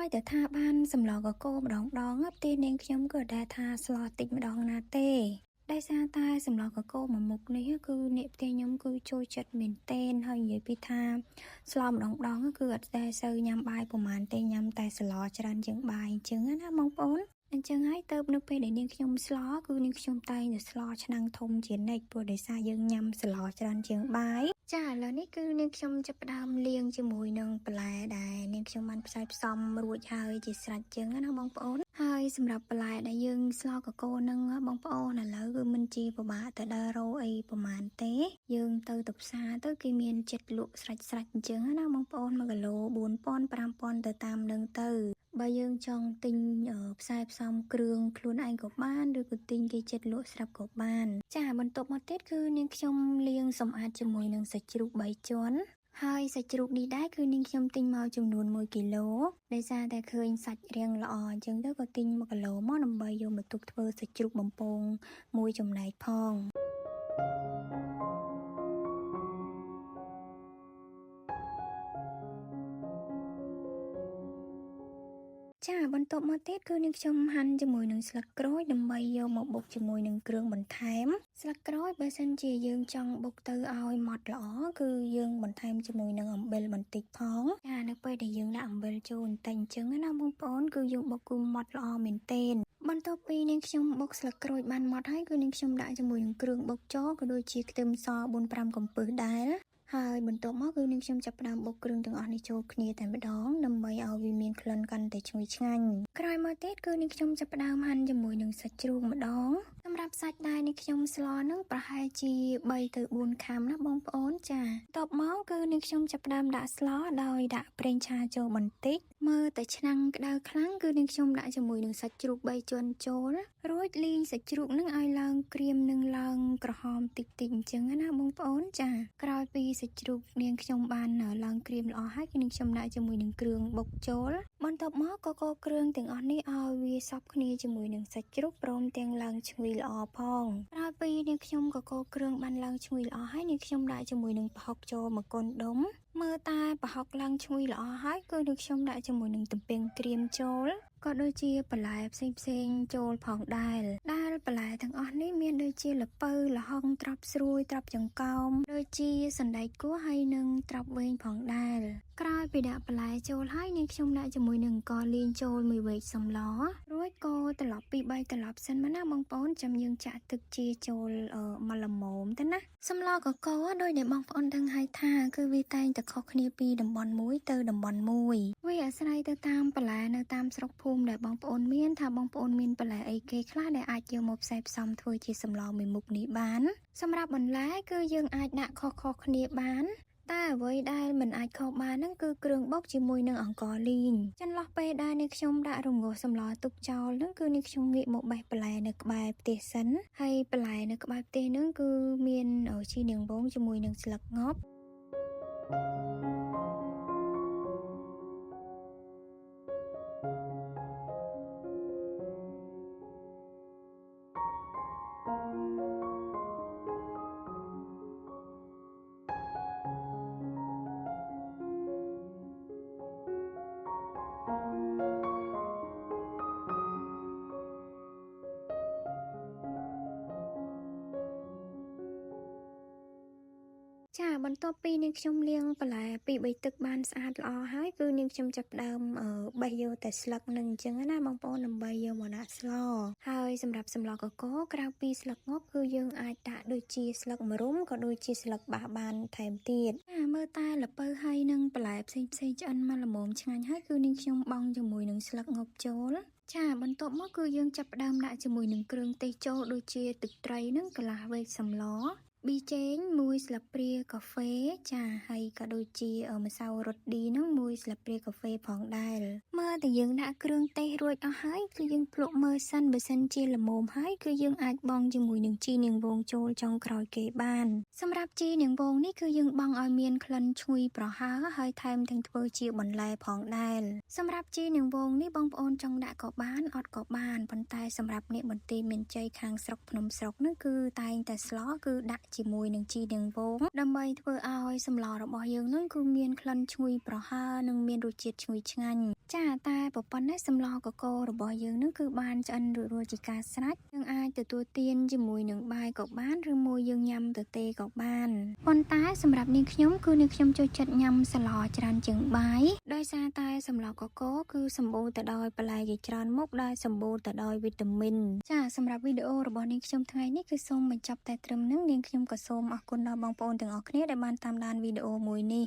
ឲ្យតែថាបានសម្លកកូរម្ដងទីនាងខ្ញុំក៏ដែរថាស្លតិចម្ដងណាទេដោយសារតែសម្លកកូរមួយមុខនេះគឺអ្នកផ្ទះខ្ញុំគឺចូលចិត្តមែនទែនហើយនិយាយពីថាស្លម្ដងគឺអត់តែសូវញ៉ាំបាយប្រហែលទេញ៉ាំតែស្លច្រើនជាងបាយអញ្ចឹងណាបងប្អូនអញ្ចឹងហើយទៅនៅពេលដែលនាងខ្ញុំស្លគឺនាងខ្ញុំតែងតែស្លឆ្នាំងធំជានិច្ចព្រោះដោយសារយើងញ៉ាំស្លច្រើនជាងបាយចាឥឡូវនេះគឺនាងខ្ញុំចាប់ផ្ដើមលាងជាមួយនឹងបន្លែដែលនាងខ្ញុំបានផ្សាយផ្សំរួចហើយជាស្រេចជាងណាបងប្អូនហើយសម្រាប់បន្លែដែលយើងស្លកកូរនឹងបងប្អូនឥឡូវគឺមិនជាពិបាកទៅដើររកអីប្រហែលទេយើងទៅផ្សារទៅគេមានចិត្តលក់ស្រេចអញ្ចឹងណាបងប្អូន1គីឡូ4000 5000ទៅតាមនឹងទៅបើយើងចង់ទិញផ្សាយផ្សំគ្រឿងខ្លួនឯងក៏បានឬក៏ទិញគេចិត្តលក់ស្រាប់ក៏បានចាបន្ទាប់មកទៀតគឺនាងខ្ញុំលាងសម្អាតជាមួយនឹងសាច់ជ្រូក3ជាន់ហើយសាច់ជ្រូកនេះដែរគឺនាងខ្ញុំទិញមកចំនួន1គីឡូដោយសារតែឃើញសាច់រាងល្អអញ្ចឹងទៅក៏ទិញ1គីឡូមកដើម្បីយកមកទុកធ្វើសាច់ជ្រូកបំពងមួយចំណែកផងចាបន្ទាប់មកទៀតគឺនាងខ្ញុំហាន់ជាមួយនឹងស្លឹកក្រូចដើម្បីយកមកបុកជាមួយនឹងគ្រឿងបន្ថែមស្លឹកក្រូចបើសិនជាយើងចង់បុកទៅឲ្យម៉ត់ល្អគឺយើងបន្ថែមជាមួយនឹងអំបិលបន្តិចផងចានៅពេលដែលយើងដាក់អំបិលចូលបន្តិចអញ្ចឹងណាបងប្អូនគឺយើងបុកគឺម៉ត់ល្អមែនទែនបន្ទាប់ពីនាងខ្ញុំបុកស្លឹកក្រូចបានម៉ត់ហើយគឺនាងខ្ញុំដាក់ជាមួយនឹងគ្រឿងបុកចូលក៏ដូចជាខ្ទឹមស 4-5 កំពឹសដែរហើយបន្ទាប់មកគឺនាងខ្ញុំចាប់ផ្ដើមបុកគ្រឿងទាំងអស់នេះចូលគ្នាតែម្ដងដើម្បីឲ្យវាមានក្លិនកាន់តែឈ្ងុយឆ្ងាញ់ក្រោយមកទៀតគឺនាងខ្ញុំចាប់ផ្ដើមហាន់ជាមួយនឹងសាច់ជ្រូកម្ដងសម្រាប់សាច់ដែរនាងខ្ញុំស្លនឹងប្រហែលជា3 ទៅ 4 ខាំណាបងប្អូនចាបន្ទាប់មកគឺនាងខ្ញុំចាប់ផ្ដើមដាក់ស្លដោយដាក់ប្រេងឆាចូលបន្តិចមើលតែឆ្នាំងក្ដៅខ្លាំងគឺនាងខ្ញុំដាក់ជាមួយនឹងសាច់ជ្រូក3ជាន់ចូលរួចលីងសាច់ជ្រូកនឹងឲ្យឡើងក្រៀមនិងឡើងក្រហមតិចអញ្ចឹងណាបងប្អូនចាក្រោយពីសាច់ជ្រូកនាងខ្ញុំបានឡើងក្រៀមល្អហើយគឺនាងខ្ញុំដាក់ជាមួយនឹងគ្រឿងបុកចូលបន្ទាប់មកក៏កូរគ្រឿងទាំងអស់នេះឲ្យវាសព្វគ្នាជាមួយនឹងសាច់ជ្រូកព្រមទាំងឡើងឈ្ងុយល្អផងក្រោយពីនាងខ្ញុំក៏កូរគ្រឿងបានឡើងឈ្ងុយល្អហើយនាងខ្ញុំដាក់ជាមួយនឹងប្រហុកចូលមួយកូនដុំមើលតែប្រហុកឡើងឈ្ងុយល្អហើយគឺនាងខ្ញុំដាក់ជាមួយនឹងទំពាំងក្រៀមចូលក៏ដូចជាបន្លែផ្សេងចូលផងដែរបន្លែទាំងអស់នេះមានដូចជាល្ពៅល្ហុងត្រប់ស្រួយត្រប់ចង្កោមដូចជាសណ្តែកគួរហើយនិងត្រប់វែងផងដែរក្រោយពីដាក់បន្លែចូលហើយនាងខ្ញុំដាក់ជាមួយនឹងអង្ករលីងចូលមួយវែកសម្លរួចក៏ត្រឡប់ពី3ត្រឡប់សិនមកណាបងប្អូនចាំយើងចាក់ទឹកជាចូលមកល្មមទៅណាសម្លកកោដោយដែលបងប្អូនដឹងហើយថាគឺវាតែងតែខុសគ្នាពីតំបន់មួយទៅតំបន់មួយវាអាស្រ័យទៅតាមបន្លែនៅតាមស្រុកភូមិដែលបងប្អូនមានថាបងប្អូនមានបន្លែអីគេខ្លះដែលអាចយកមកផ្សាយផ្សំធ្វើជាសម្លមួយមុខនេះបានសម្រាប់បន្លែគឺយើងអាចដាក់ខុសគ្នាបានតែអ្វីដែលមិនអាចខុសបានហ្នឹងគឺគ្រឿងបុកជាមួយនឹងអង្ករលីងចន្លោះពេលដែលនាងខ្ញុំដាក់រងាស់សម្លទុកចោលហ្នឹងគឺនាងខ្ញុំងាកមកបេះបន្លែនៅក្បែរផ្ទះសិនហើយបន្លែនៅក្បែរផ្ទះហ្នឹងគឺមានជីនាងវងជាមួយនឹងស្លឹកងប់ចាបន្ទាប់ពីនាងខ្ញុំលាងបន្លែពី3ទឹកបានស្អាតល្អហើយគឺនាងខ្ញុំចាប់ផ្ដើមបេះយកតែស្លឹកនឹងអញ្ចឹងណាបងប្អូនដើម្បីយកមកដាក់ស្លហើយសម្រាប់សម្លកកូរក្រៅពីស្លឹកងប់គឺយើងអាចដាក់ដូចជាស្លឹកម្រុំក៏ដូចជាស្លឹកបាសបានថែមទៀតមើលតែល្ពៅហើយនឹងបន្លែផ្សេងឆ្អិនមកល្មមឆ្ងាញ់ហើយគឺនាងខ្ញុំបង់ជាមួយនឹងស្លឹកងប់ចូលចាបន្ទាប់មកគឺយើងចាប់ផ្ដើមដាក់ជាមួយនឹងគ្រឿងទេសចូលដូចជាទឹកត្រីនឹងកន្លះវែកសម្លប៊ីចេង1ស្លាបព្រាកាហ្វេចាហើយក៏ដូចជាម្សៅរ៉ូឌីនឹង1ស្លាបព្រាកាហ្វេផងដែរមើលតែយើងដាក់គ្រឿងទេសរួចអស់ហើយគឺយើងភ្លក់មើលសិនបើសិនជាល្មមហើយគឺយើងអាចបង់ជាមួយនឹងជីនាងវងចូលចុងក្រោយគេបានសម្រាប់ជីនាងវងនេះគឺយើងបង់ឲ្យមានក្លិនឈ្ងុយប្រហើរហើយថែមទាំងធ្វើជាបន្លែផងដែរសម្រាប់ជីនាងវងនេះបងប្អូនចង់ដាក់ក៏បានអត់ក៏បានប៉ុន្តែសម្រាប់អ្នកបន្ទាយមានជ័យខាងស្រុកភ្នំស្រុកនោះគឺតែងតែស្លគឺដាក់ ជាមួយនឹងជីនឹងវងដើម្បីធ្វើឲ្យសម្លរបស់យើងនឹងគឺមានក្លិនឈ្ងុយប្រហើរនិងមានរសជាតិឈ្ងុយឆ្ងាញ់ចាតែប៉ុណ្ណេះសម្លកកូររបស់យើងនឹងគឺបានឆ្អិនរួចរាល់ជាការស្រេចនឹងអាចទទួលទានជាមួយនឹងបាយក៏បានឬមួយយើងញ៉ាំទទេក៏បានប៉ុន្តែសម្រាប់នាងខ្ញុំគឺនាងខ្ញុំចូលចិត្តញ៉ាំស្លច្រើនជាងបាយដោយសារតែសម្លកកូរគឺសម្បូរទៅដោយបន្លែជាច្រើនមុខដែលសម្បូរទៅដោយវីតាមីនចាសម្រាប់វីដេអូរបស់នាងខ្ញុំថ្ងៃនេះគឺសូមបញ្ចប់តែត្រឹមនេះនាងខ្ញុំក៏សូមអរគុណដល់បងប្អូនទាំងអស់គ្នាដែលបានតាមដានវីដេអូមួយនេះ